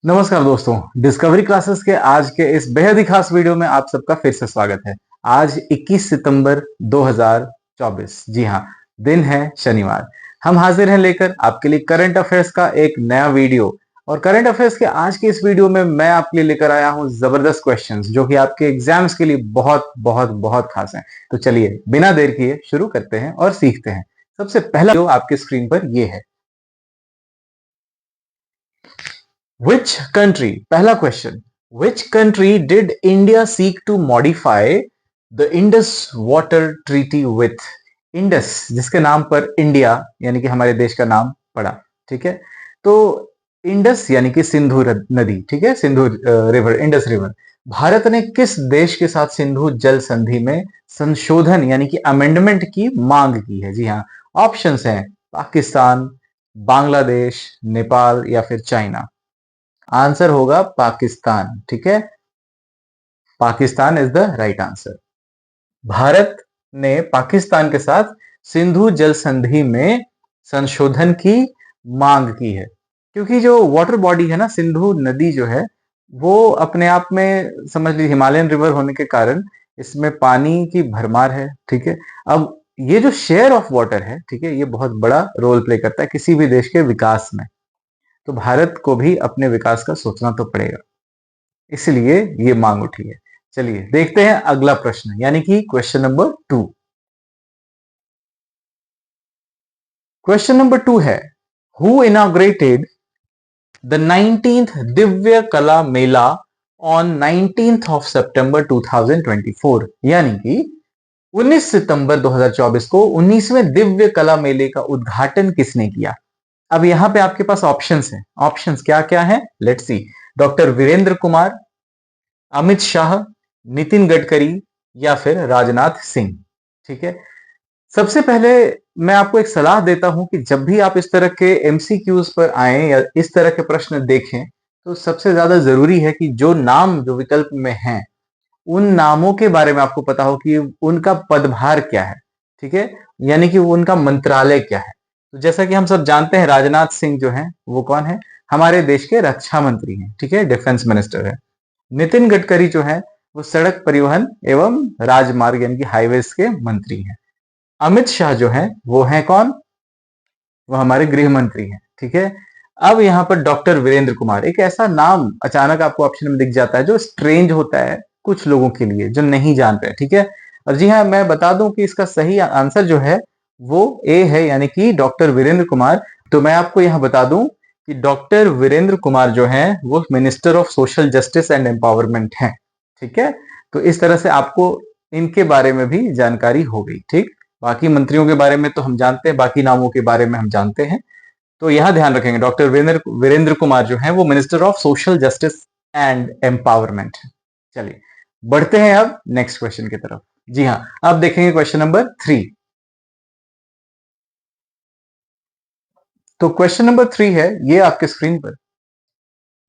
नमस्कार दोस्तों, discovery classes के आज के इस बेहद ही खास वीडियो में आप सबका फिर से स्वागत है। आज 21 सितंबर 2024, जी हाँ, दिन है शनिवार। हम हाजिर हैं लेकर आपके लिए करंट अफेयर्स का एक नया वीडियो। और करंट अफेयर्स के आज के इस वीडियो में मैं आपके लिए लेकर आया हूं जबरदस्त क्वेश्चंस जो कि आपके एग्जाम्स के लिए बहुत बहुत बहुत खास हैं। तो चलिए बिना देर किए शुरू करते हैं और सीखते हैं। सबसे पहला जो आपके स्क्रीन पर ये है, Which country? पहला question, Which country did India seek to modify the Indus Water Treaty with? Indus जिसके नाम पर इंडिया यानी कि हमारे देश का नाम पड़ा, ठीक है। तो इंडस यानी कि सिंधु नदी, ठीक है, Sindhu river, Indus river. Bharat ने किस देश के साथ सिंधु जल संधि में संशोधन यानी कि अमेंडमेंट की मांग की है? जी हाँ, ऑप्शंस हैं पाकिस्तान, बांग्लादेश, नेपाल या फिर चाइना। आंसर होगा पाकिस्तान, ठीक है। Pakistan is the right answer. Bharat ने पाकिस्तान के साथ सिंधु जल संधि में संशोधन की मांग की है, क्योंकि जो वाटर बॉडी है ना, सिंधु नदी जो है, वो अपने आप में समझ लीजिए हिमालयन रिवर होने के कारण इसमें पानी की भरमार है, ठीक है। अब ये जो शेयर ऑफ वाटर है, ठीक है, ये बहुत बड़ा रोल प्ले करता है किसी भी देश के विकास में। तो भारत को भी अपने विकास का सोचना तो पड़ेगा, इसलिए ये मांग उठी है। चलिए देखते हैं अगला प्रश्न यानी कि क्वेश्चन नंबर 2। क्वेश्चन नंबर 2 है, who inaugurated the 19th Divya कला मेला ऑन 19th ऑफ सितंबर 2024? यानी कि 19 सितंबर 2024 को 19वें दिव्य कला मेले का उद्घाटन किसने किया? अब यहां पे आपके पास ऑप्शंस हैं। ऑप्शंस क्या क्या है, let's see. Doctor Virendra Kumar, Amit Shah, Nitin Gadkari या फिर राजनाथ सिंह, ठीक है। सबसे पहले मैं आपको एक सलाह देता हूं कि जब भी आप इस तरह के एमसीक्यूज पर आए या इस तरह के प्रश्न देखें, तो सबसे ज्यादा जरूरी है कि जो नाम जो विकल्प में हैं, उन नामों के बारे में आपको पता हो कि उनका पदभार क्या है, ठीक है, यानी कि उनका मंत्रालय क्या है। तो जैसा कि हम सब जानते हैं, राजनाथ सिंह जो हैं वो कौन है? हमारे देश के रक्षा मंत्री हैं, ठीक है, डिफेंस मिनिस्टर है। नितिन गडकरी जो है वो सड़क परिवहन एवं राजमार्ग यानी कि हाईवेज के मंत्री हैं। अमित शाह जो है वो है कौन? वो हमारे गृह मंत्री हैं, ठीक है। अब यहाँ पर डॉक्टर वीरेंद्र कुमार, एक ऐसा नाम अचानक आपको ऑप्शन में दिख जाता है जो स्ट्रेंज होता है कुछ लोगों के लिए जो नहीं जानते, ठीक है। और जी हाँ, मैं बता दूं कि इसका सही आंसर जो है वो ए है, यानी कि डॉक्टर वीरेंद्र कुमार। तो मैं आपको यहाँ बता दूं कि डॉक्टर वीरेंद्र कुमार जो है वो minister of social justice and empowerment हैं, ठीक है। तो इस तरह से आपको इनके बारे में भी जानकारी हो गई, ठीक। बाकी मंत्रियों के बारे में तो हम जानते हैं, बाकी नामों के बारे में हम जानते हैं। तो यहां ध्यान रखेंगे, डॉक्टर वीरेंद्र कुमार जो है वो minister of social justice and empowerment है। चलिए बढ़ते हैं अब नेक्स्ट क्वेश्चन की तरफ। जी हाँ, अब देखेंगे क्वेश्चन नंबर 3। तो क्वेश्चन नंबर 3 है ये आपके स्क्रीन पर,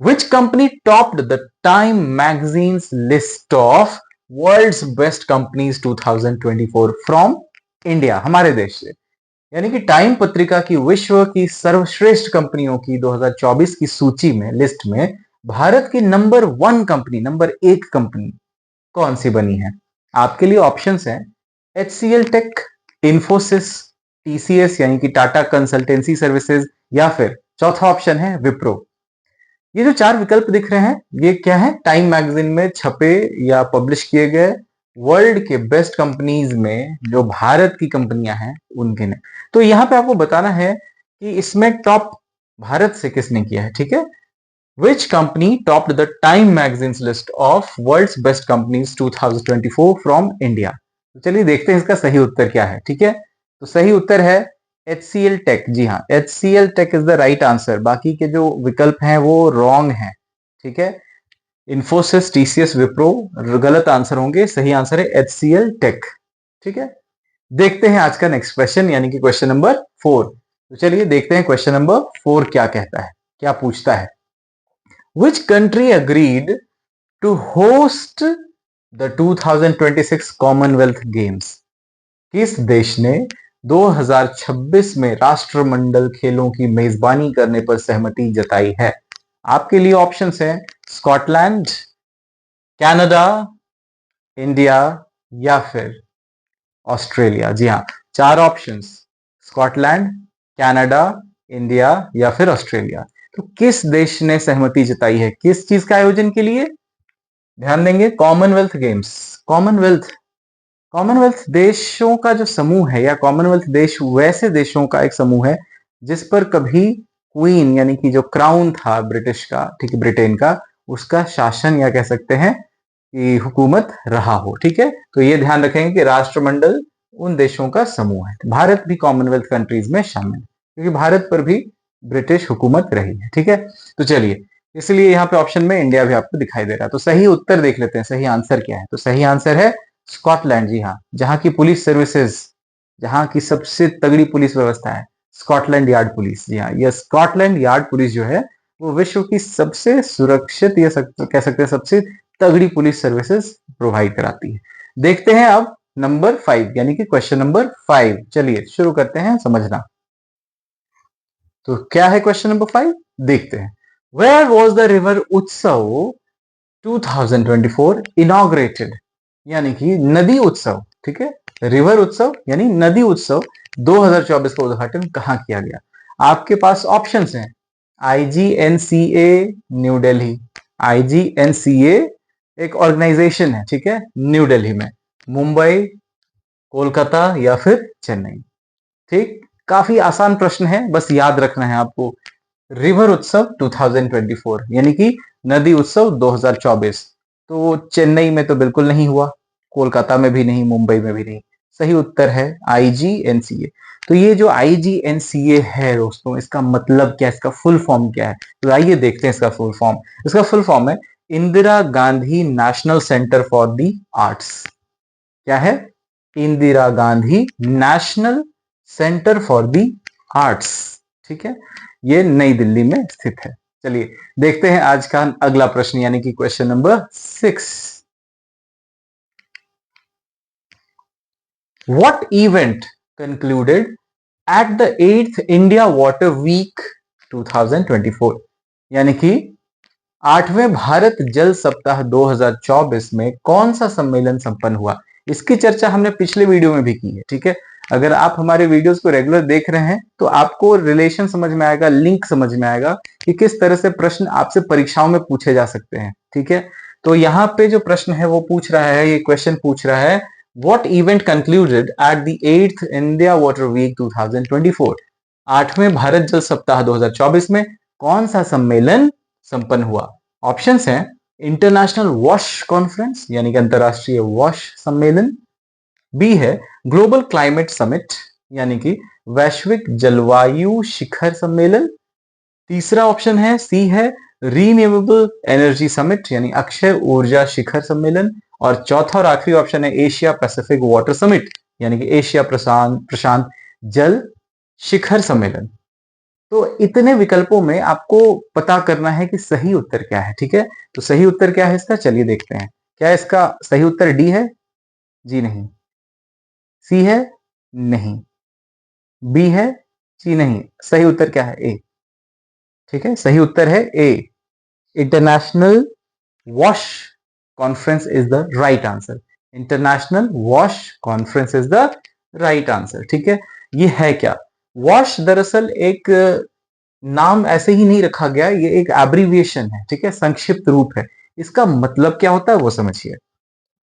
Which company topped the Time magazine's list of world's best companies 2024 from India? हमारे देश से, यानी कि टाइम पत्रिका की विश्व की सर्वश्रेष्ठ कंपनियों की 2024 की सूची में, लिस्ट में भारत की नंबर 1 कंपनी, नंबर 1 कंपनी कौन सी बनी है? आपके लिए ऑप्शंस हैं HCL टेक, इन्फोसिस, TCS यानी कि टाटा कंसल्टेंसी सर्विसेज, या फिर चौथा ऑप्शन है विप्रो। ये जो 4 विकल्प दिख रहे हैं ये क्या है? टाइम मैगजीन में छपे या पब्लिश किए गए वर्ल्ड के बेस्ट कंपनीज में जो भारत की कंपनियां हैं उनके ने। तो यहां पे आपको बताना है कि इसमें टॉप भारत से किसने किया है, ठीक है। Which company topped the Time magazine's list of world's best companies 2024 from India? तो चलिए देखते हैं इसका सही उत्तर क्या है, ठीक है। तो सही उत्तर है HCL टेक। जी हाँ, HCL tech is the right answer. बाकी के जो विकल्प हैं वो रॉन्ग हैं, ठीक है। इन्फोसिस, TCS, विप्रो गलत आंसर होंगे। सही आंसर है HCL टेक, ठीक है। देखते हैं आज का नेक्स्ट क्वेश्चन यानी कि क्वेश्चन नंबर 4। तो चलिए देखते हैं क्वेश्चन नंबर 4 क्या कहता है, क्या पूछता है। Which country agreed to host the 2026 Commonwealth Games? किस देश ने 2026 में राष्ट्रमंडल खेलों की मेजबानी करने पर सहमति जताई है? आपके लिए ऑप्शंस हैं स्कॉटलैंड, कनाडा, इंडिया या फिर ऑस्ट्रेलिया। जी हाँ, 4 ऑप्शंस, स्कॉटलैंड, कनाडा, इंडिया या फिर ऑस्ट्रेलिया। तो किस देश ने सहमति जताई है किस चीज का आयोजन के लिए? ध्यान देंगे, कॉमनवेल्थ गेम्स। कॉमनवेल्थ देशों का जो समूह है, या कॉमनवेल्थ देश वैसे देशों का एक समूह है जिस पर कभी क्वीन यानी कि जो क्राउन था ब्रिटिश का, ठीक है, ब्रिटेन का, उसका शासन या कह सकते हैं कि हुकूमत रहा हो। ठीक है, तो ये ध्यान रखेंगे कि राष्ट्रमंडल उन देशों का समूह है। भारत भी कॉमनवेल्थ कंट्रीज में शामिल है क्योंकि भारत पर भी ब्रिटिश हुकूमत रही है। ठीक है, तो चलिए, इसलिए यहाँ पे ऑप्शन में इंडिया भी आपको दिखाई दे रहा है। तो सही उत्तर देख लेते हैं, सही आंसर क्या है। तो सही आंसर है स्कॉटलैंड। जी हाँ, जहां की पुलिस सर्विसेज, जहां की सबसे तगड़ी पुलिस व्यवस्था है, स्कॉटलैंड यार्ड पुलिस। जी हाँ, यह स्कॉटलैंड यार्ड पुलिस जो है वो विश्व की सबसे सुरक्षित या कह सकते हैं सबसे तगड़ी पुलिस सर्विसेज प्रोवाइड कराती है। देखते हैं अब नंबर 5 यानी कि क्वेश्चन नंबर 5। चलिए शुरू करते हैं समझना। तो क्या है क्वेश्चन नंबर 5, देखते हैं। वेयर वॉज द रिवर उत्सव 2024 इनॉग्रेटेड, यानी कि नदी उत्सव। ठीक है, रिवर उत्सव यानी नदी उत्सव 2024 का उद्घाटन कहां किया गया? आपके पास ऑप्शंस हैं IGNCA न्यू दिल्ली, IGNCA एक ऑर्गेनाइजेशन है, ठीक है, न्यू दिल्ली में, मुंबई, कोलकाता या फिर चेन्नई। ठीक, काफी आसान प्रश्न है, बस याद रखना है आपको। रिवर उत्सव 2024 यानी कि नदी उत्सव 2024, तो चेन्नई में तो बिल्कुल नहीं हुआ, कोलकाता में भी नहीं, मुंबई में भी नहीं। सही उत्तर है IGNCA। तो ये जो IGNCA है दोस्तों, इसका मतलब क्या है, इसका फुल फॉर्म क्या है? तो आइए देखते हैं इसका फुल फॉर्म। इसका फुल फॉर्म है Indira Gandhi national centre for the arts. क्या है? Indira Gandhi national centre for the arts. ठीक है, ये नई दिल्ली में स्थित है। चलिए देखते हैं आज का अगला प्रश्न यानी कि question number 6। What event concluded at the 8th India water week 2024, यानी कि 8वें भारत जल सप्ताह 2024 में कौन सा सम्मेलन संपन्न हुआ? इसकी चर्चा हमने पिछले वीडियो में भी की है। ठीक है, अगर आप हमारे वीडियोस को रेगुलर देख रहे हैं तो आपको रिलेशन समझ में आएगा, लिंक समझ में आएगा कि किस तरह से प्रश्न आपसे परीक्षाओं में पूछे जा सकते हैं। ठीक है, तो यहाँ पे जो प्रश्न है वो पूछ रहा है, ये क्वेश्चन पूछ रहा है what event concluded at the 8th India water week 2024, 8वें भारत जल सप्ताह 2024 में कौन सा सम्मेलन संपन्न हुआ? ऑप्शंस हैं इंटरनेशनल वॉश कॉन्फ्रेंस यानी कि अंतरराष्ट्रीय वॉश सम्मेलन, बी है ग्लोबल क्लाइमेट समिट यानी कि वैश्विक जलवायु शिखर सम्मेलन, तीसरा ऑप्शन है सी है रीन्यूएबल एनर्जी समिट यानी अक्षय ऊर्जा शिखर सम्मेलन, और चौथा और आखिरी ऑप्शन है एशिया पैसिफिक वाटर समिट यानी कि एशिया प्रशांत जल शिखर सम्मेलन। तो इतने विकल्पों में आपको पता करना है कि सही उत्तर क्या है। ठीक है, तो सही उत्तर क्या है इसका, चलिए देखते हैं। क्या इसका सही उत्तर डी है? जी नहीं। सी है? नहीं। बी है? जी नहीं। सही उत्तर क्या है? ए। ठीक है, सही उत्तर है ए, इंटरनेशनल वॉश conference is the right answer. International वॉश conference is the right answer. ठीक है, ये है क्या? वॉश दरअसल एक नाम ऐसे ही नहीं रखा गया, ये एक एब्रीविएशन है। ठीक है, संक्षिप्त रूप है। इसका मतलब क्या होता है वो समझिए।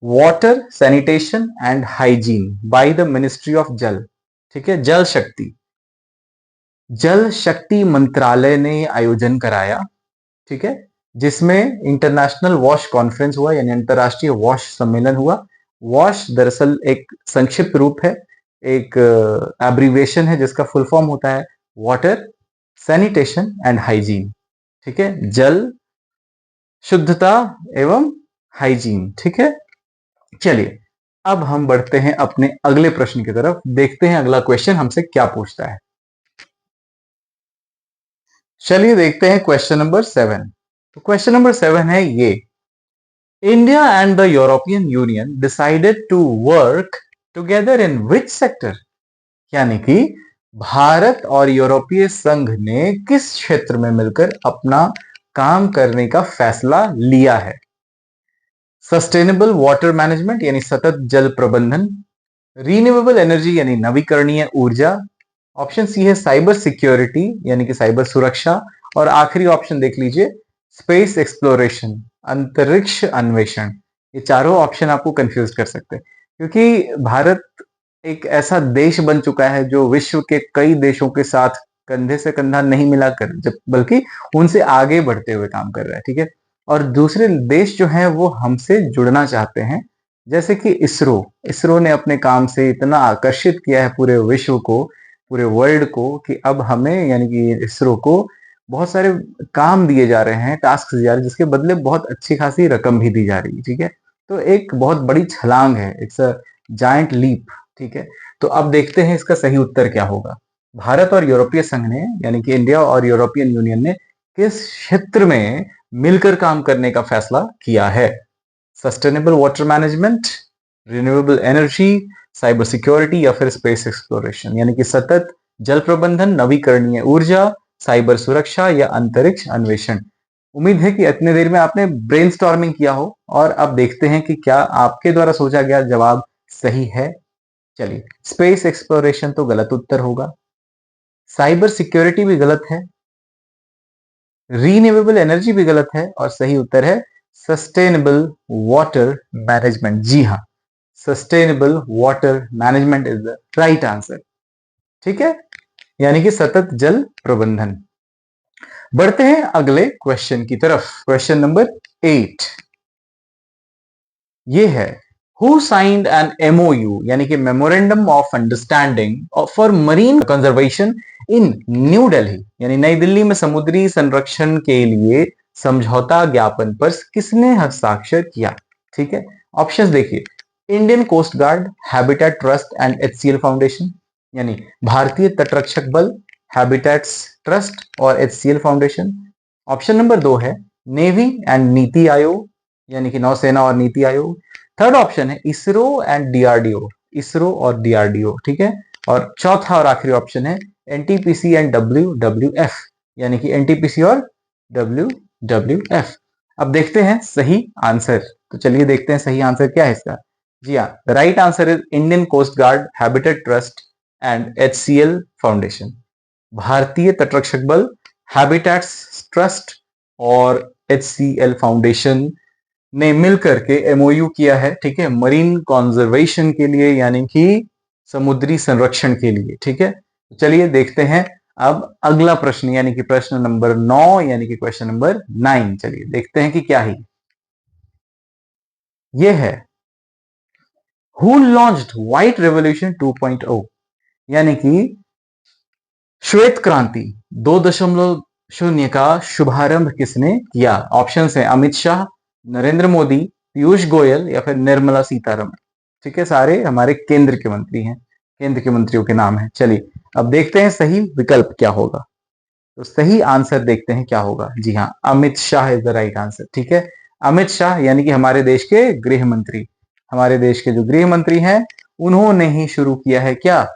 Water sanitation and hygiene by the ministry of जल। ठीक है, जल शक्ति, जल शक्ति मंत्रालय ने आयोजन कराया। ठीक है, जिसमें इंटरनेशनल वॉश कॉन्फ्रेंस हुआ यानी अंतरराष्ट्रीय वॉश सम्मेलन हुआ। वॉश दरअसल एक संक्षिप्त रूप है, एक एब्रीविएशन है जिसका फुल फॉर्म होता है वाटर सैनिटेशन एंड हाइजीन। ठीक है, जल शुद्धता एवं हाइजीन। ठीक है, चलिए अब हम बढ़ते हैं अपने अगले प्रश्न की तरफ, देखते हैं अगला क्वेश्चन हमसे क्या पूछता है। चलिए देखते हैं क्वेश्चन नंबर 7। तो क्वेश्चन नंबर 7 है ये, India and the European Union decided to work together in which sector, यानी कि भारत और यूरोपीय संघ ने किस क्षेत्र में मिलकर अपना काम करने का फैसला लिया है? सस्टेनेबल वाटर मैनेजमेंट यानी सतत जल प्रबंधन, रीन्यूएबल एनर्जी यानी नवीकरणीय ऊर्जा, ऑप्शन सी है साइबर सिक्योरिटी यानी कि साइबर सुरक्षा, और आखिरी ऑप्शन देख लीजिए स्पेस एक्सप्लोरेशन, अंतरिक्ष अन्वेषण। ये चारों ऑप्शन आपको कंफ्यूज कर सकते हैं क्योंकि भारत एक ऐसा देश बन चुका है जो विश्व के कई देशों के साथ कंधे से कंधा नहीं मिलाकर जब बल्कि उनसे आगे बढ़ते हुए काम कर रहा है, ठीक है। और दूसरे देश जो हैं वो हमसे जुड़ना चाहते हैं, जैसे कि इसरो। इसरो ने अपने काम से इतना आकर्षित किया है पूरे विश्व को, पूरे वर्ल्ड को, कि अब हमें यानी कि इसरो को बहुत सारे काम दिए जा रहे हैं, टास्क दिए जा रहे हैं, जिसके बदले बहुत अच्छी खासी रकम भी दी जा रही है, ठीक है। तो एक बहुत बड़ी छलांग है, इट्स अ जायंट लीप, ठीक है। तो अब देखते हैं इसका सही उत्तर क्या होगा। भारत और यूरोपीय संघ ने यानी कि इंडिया और यूरोपियन यूनियन ने किस क्षेत्र में मिलकर काम करने का फैसला किया है? Sustainable water management, renewable energy, cyber security या फिर स्पेस एक्सप्लोरेशन, यानी कि सतत जल प्रबंधन, नवीकरणीय ऊर्जा, साइबर सुरक्षा या अंतरिक्ष अन्वेषण। उम्मीद है कि इतने देर में आपने ब्रेनस्टॉर्मिंग किया हो और अब देखते हैं कि क्या आपके द्वारा सोचा गया जवाब सही है। चलिए, स्पेस एक्सप्लोरेशन तो गलत उत्तर होगा, साइबर सिक्योरिटी भी गलत है, रीन्यूएबल एनर्जी भी गलत है, और सही उत्तर है सस्टेनेबल वाटर मैनेजमेंट। जी हाँ, sustainable water management is the right answer, ठीक है, यानी कि सतत जल प्रबंधन। बढ़ते हैं अगले क्वेश्चन की तरफ। क्वेश्चन नंबर 8 ये है, हु साइंड एन एमओयू यानी कि memorandum of understanding for marine conservation in new Delhi, यानी नई दिल्ली में समुद्री संरक्षण के लिए समझौता ज्ञापन पर किसने हस्ताक्षर किया? ठीक है, ऑप्शंस देखिए, Indian coast guard, habitat trust and HCL foundation, यानी भारतीय तटरक्षक बल, हैबिटेट्स ट्रस्ट और एचसीएल फाउंडेशन। ऑप्शन नंबर 2 है नेवी एंड नीति आयोग, यानी कि नौसेना और नीति आयोग। थर्ड ऑप्शन है इसरो एंड डीआरडीओ, इसरो और डीआरडीओ, ठीक है। और चौथा और आखिरी ऑप्शन है एनटीपीसी एंड डब्ल्यूडब्ल्यूएफ, यानी कि एनटीपीसी और डब्ल्यूडब्ल्यूएफ। अब देखते हैं सही आंसर, तो चलिए देखते हैं सही आंसर क्या है इसका। जी हाँ, the right answer is Indian coast guard, habitat trust and HCL foundation. भारतीय तटरक्षक बल, हैबिटेट्स ट्रस्ट और एचसीएल फाउंडेशन ने मिलकर के एमओयू किया है, ठीक है, मरीन कंजर्वेशन के लिए, यानी कि समुद्री संरक्षण के लिए, ठीक है। चलिए देखते हैं अब अगला प्रश्न, यानी कि प्रश्न नंबर 9, यानी कि क्वेश्चन नंबर 9। चलिए देखते हैं कि क्या है। ये है, हु लॉन्च्ड व्हाइट रेवोल्यूशन 2.0, यानी कि श्वेत क्रांति 2.0 का शुभारंभ किसने किया? ऑप्शन है अमित शाह, नरेंद्र मोदी, पीयूष गोयल या फिर निर्मला सीतारमण, ठीक है, सारे हमारे केंद्र के मंत्री हैं, केंद्र के मंत्रियों के नाम हैं। चलिए अब देखते हैं सही विकल्प क्या होगा। तो सही आंसर देखते हैं क्या होगा। जी हाँ, Amit Shah is the right answer, ठीक है। अमित शाह यानी कि हमारे देश के गृह मंत्री, हमारे देश के जो गृह मंत्री हैं उन्होंने ही शुरू किया है क्या,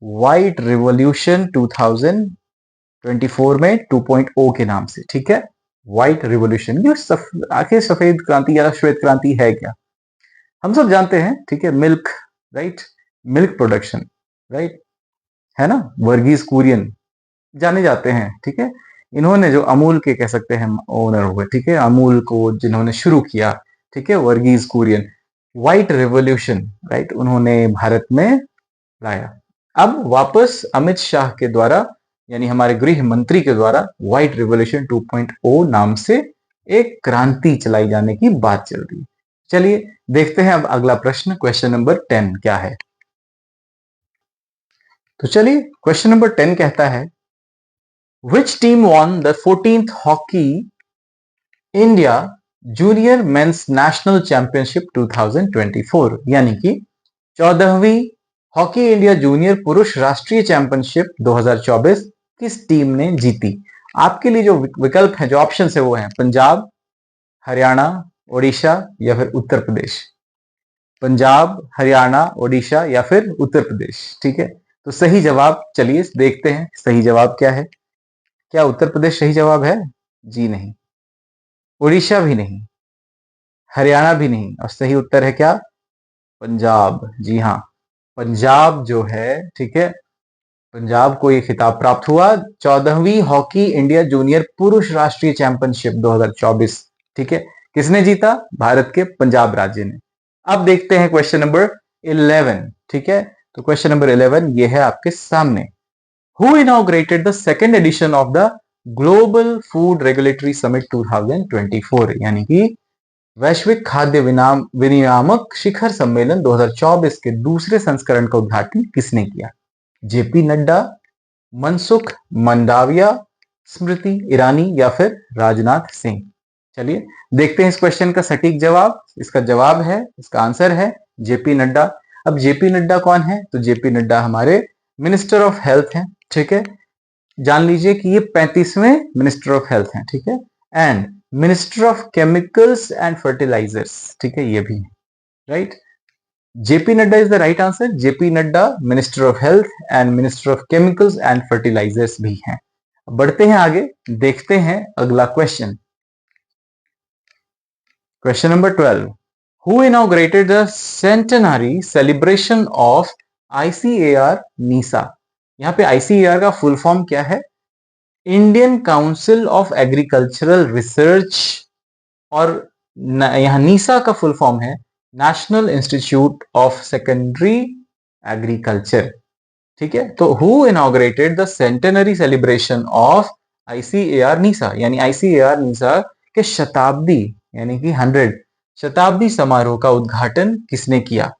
व्हाइट रिवॉल्यूशन 2024 में 2.0 के नाम से, ठीक है। व्हाइट रिवॉल्यूशन, ये आखिर सफेद क्रांति या श्वेत क्रांति है क्या? हम सब जानते हैं, ठीक है, milk, right, milk production, right, है ना, वर्गीज कुरियन जाने जाते हैं, ठीक है। इन्होंने जो अमूल के कह सकते हैं ओनर हुए, ठीक है, अमूल को जिन्होंने शुरू किया, ठीक है, Verghese Kurien, white revolution, right, उन्होंने भारत में लाया। अब वापस अमित शाह के द्वारा, यानी हमारे गृह मंत्री के द्वारा व्हाइट रिवॉल्यूशन 2.0 नाम से एक क्रांति चलाई जाने की बात चल रही है। चलिए देखते हैं अब अगला प्रश्न, क्वेश्चन नंबर 10 क्या है। तो चलिए क्वेश्चन नंबर 10 कहता है, Which team won the 14th Hockey India Junior Men's National Championship 2024, यानी कि 14वीं हॉकी इंडिया जूनियर पुरुष राष्ट्रीय चैंपियनशिप 2024 किस टीम ने जीती? आपके लिए जो विकल्प है, जो ऑप्शन है वो है पंजाब, हरियाणा, ओडिशा या फिर उत्तर प्रदेश। पंजाब, हरियाणा, ओडिशा या फिर उत्तर प्रदेश, ठीक है। तो सही जवाब, चलिए देखते हैं सही जवाब क्या है। क्या उत्तर प्रदेश सही जवाब है? जी नहीं, उड़ीसा भी नहीं, हरियाणा भी नहीं, और सही उत्तर है क्या? पंजाब। जी हाँ, पंजाब जो है, ठीक है, पंजाब को ये खिताब प्राप्त हुआ 14वीं हॉकी इंडिया जूनियर पुरुष राष्ट्रीय चैंपियनशिप 2024। ठीक है, किसने जीता? भारत के पंजाब राज्य ने। अब देखते हैं क्वेश्चन नंबर 11। ठीक है, तो क्वेश्चन नंबर 11 ये है आपके सामने। Who inaugurated the second edition of the global food regulatory summit 2024, यानी कि वैश्विक खाद्य विनियामक शिखर सम्मेलन 2024 के दूसरे संस्करण का उद्घाटन किसने किया? जेपी नड्डा, मनसुख मंडाविया, स्मृति ईरानी या फिर राजनाथ सिंह? चलिए देखते हैं इस क्वेश्चन का सटीक जवाब। इसका जवाब है, इसका आंसर है जेपी नड्डा। अब जेपी नड्डा कौन है? तो जेपी नड्डा हमारे मिनिस्टर ऑफ हेल्थ हैं। ठीक है, जान लीजिए कि ये 35वें मिनिस्टर ऑफ हेल्थ हैं। ठीक है, and minister of chemicals and fertilisers. ठीक है, ये भी है, right. JP Nadda is the right answer. JP Nadda minister of health and minister of chemicals and fertilisers भी हैं। बढ़ते हैं आगे, देखते हैं अगला question. Question number 12। Who inaugurated the centenary celebration of ICAR नीसा? यहां पे आईसीएआर का फुल फॉर्म क्या है? Indian council of agricultural research, और यहां नीसा का फुल फॉर्म है national institute of secondary agriculture. ठीक है, तो who inaugurated the centenary celebration of ICAR NISA, यानी आईसीएआर नीसा के शताब्दी यानी कि 100 शताब्दी समारोह का उद्घाटन किसने किया?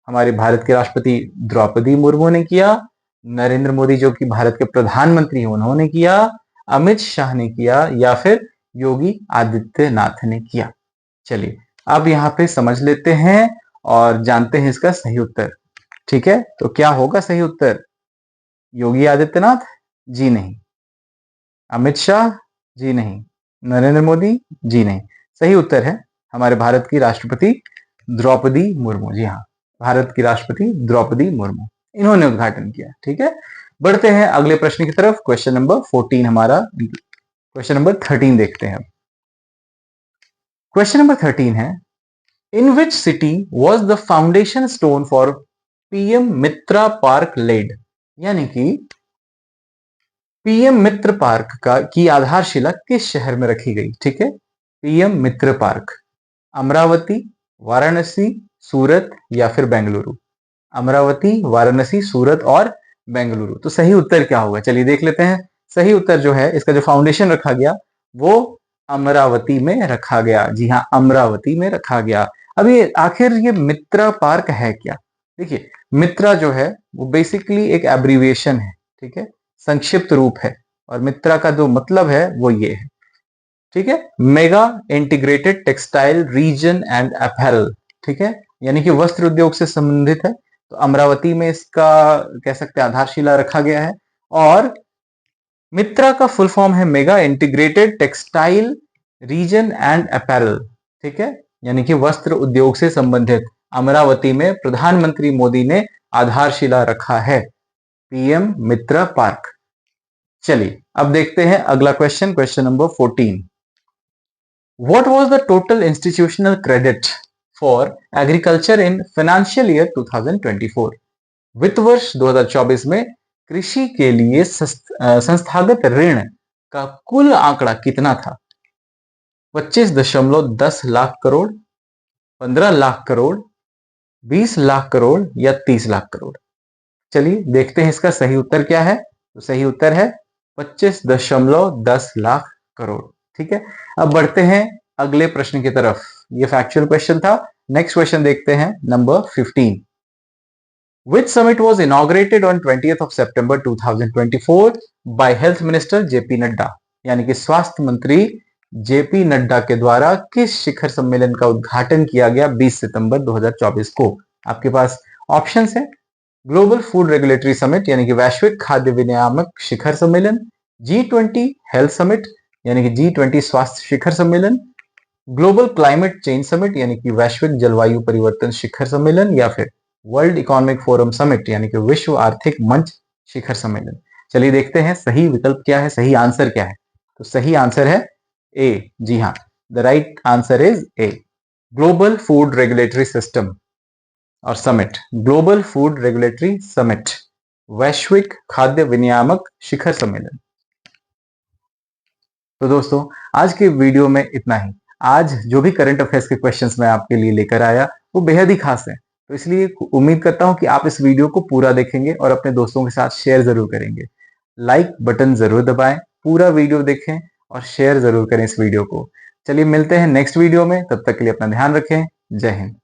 हमारे भारत के राष्ट्रपति द्रौपदी मुर्मू ने किया, नरेंद्र मोदी जो कि भारत के प्रधानमंत्री हैं उन्होंने किया, अमित शाह ने किया, या फिर योगी आदित्यनाथ ने किया? चलिए अब यहाँ पे समझ लेते हैं और जानते हैं इसका सही उत्तर। ठीक है, तो क्या होगा सही उत्तर? योगी आदित्यनाथ? जी नहीं। अमित शाह? जी नहीं। नरेंद्र मोदी? जी नहीं। सही उत्तर है हमारे भारत की राष्ट्रपति द्रौपदी मुर्मू। जी हाँ, भारत की राष्ट्रपति द्रौपदी मुर्मू, इन्होंने उद्घाटन किया। ठीक है, बढ़ते हैं अगले प्रश्न की तरफ। क्वेश्चन नंबर 14 हमारा, क्वेश्चन नंबर 13 देखते हैं। क्वेश्चन नंबर 13 है, in which city was the foundation stone for PM Mitra park laid? यानी कि पीएम मित्र पार्क की आधारशिला किस शहर में रखी गई? ठीक है, पीएम मित्र पार्क अमरावती, वाराणसी, सूरत या फिर बेंगलुरु? अमरावती, वाराणसी, सूरत और बेंगलुरु। तो सही उत्तर क्या होगा? चलिए देख लेते हैं। सही उत्तर जो है, इसका जो फाउंडेशन रखा गया वो अमरावती में रखा गया। जी हाँ, अमरावती में रखा गया। अब ये आखिर ये मित्रा पार्क है क्या? देखिए, मित्रा जो है वो बेसिकली एक एब्रीविएशन है। ठीक है, संक्षिप्त रूप है, और मित्रा का जो मतलब है वो ये है। ठीक है, mega integrated textile reason and apparel. ठीक है, यानी कि वस्त्र उद्योग से संबंधित है। तो अमरावती में इसका कह सकते हैं आधारशिला रखा गया है। और मित्रा का फुल फॉर्म है mega integrated textile reason and apparel. ठीक है, यानी कि वस्त्र उद्योग से संबंधित अमरावती में प्रधानमंत्री मोदी ने आधारशिला रखा है, पीएम मित्रा पार्क। चलिए अब देखते हैं अगला question, question number 14। What was the total institutional credit for agriculture in financial year 2024? वित्त वर्ष 2024 में कृषि के लिए संस्थागत ऋण का कुल आंकड़ा कितना था? 25.10 लाख करोड़, 15 लाख करोड़, 20 लाख करोड़ या 30 लाख करोड़? चलिए देखते हैं इसका सही उत्तर क्या है। तो सही उत्तर है 25.10 लाख करोड़। ठीक है, अब बढ़ते हैं अगले प्रश्न की तरफ। ये फैक्चुअल क्वेश्चन था। नेक्स्ट क्वेश्चन देखते हैं, number 15। Which summit was inaugurated on 20th of September 2024 by Health Minister JP Nadda? यानी कि स्वास्थ्य मंत्री जेपी नड्डा के द्वारा किस शिखर सम्मेलन का उद्घाटन किया गया 20 सितंबर 2024 को? आपके पास ऑप्शंस है, ग्लोबल फूड रेगुलेटरी समिट यानी कि वैश्विक खाद्य विनियामक शिखर सम्मेलन, G20 हेल्थ समिट यानी कि G20 स्वास्थ्य शिखर सम्मेलन, ग्लोबल क्लाइमेट चेंज समिट यानी कि वैश्विक जलवायु परिवर्तन शिखर सम्मेलन, या फिर वर्ल्ड इकोनॉमिक फोरम समिट यानी कि विश्व आर्थिक मंच शिखर सम्मेलन? चलिए देखते हैं सही विकल्प क्या है, सही आंसर क्या है। तो सही आंसर है ए। जी हाँ, the right answer is A, global food regulatory system और summit, global food regulatory summit, वैश्विक खाद्य विनियामक शिखर सम्मेलन। तो दोस्तों आज के वीडियो में इतना ही। आज जो भी करंट अफेयर्स के क्वेश्चंस मैं आपके लिए लेकर आया वो बेहद ही खास है, तो इसलिए उम्मीद करता हूं कि आप इस वीडियो को पूरा देखेंगे और अपने दोस्तों के साथ शेयर जरूर करेंगे। लाइक बटन जरूर दबाएं, पूरा वीडियो देखें और शेयर जरूर करें इस वीडियो को। चलिए मिलते हैं नेक्स्ट वीडियो में, तब तक के लिए अपना ध्यान रखें। जय हिंद।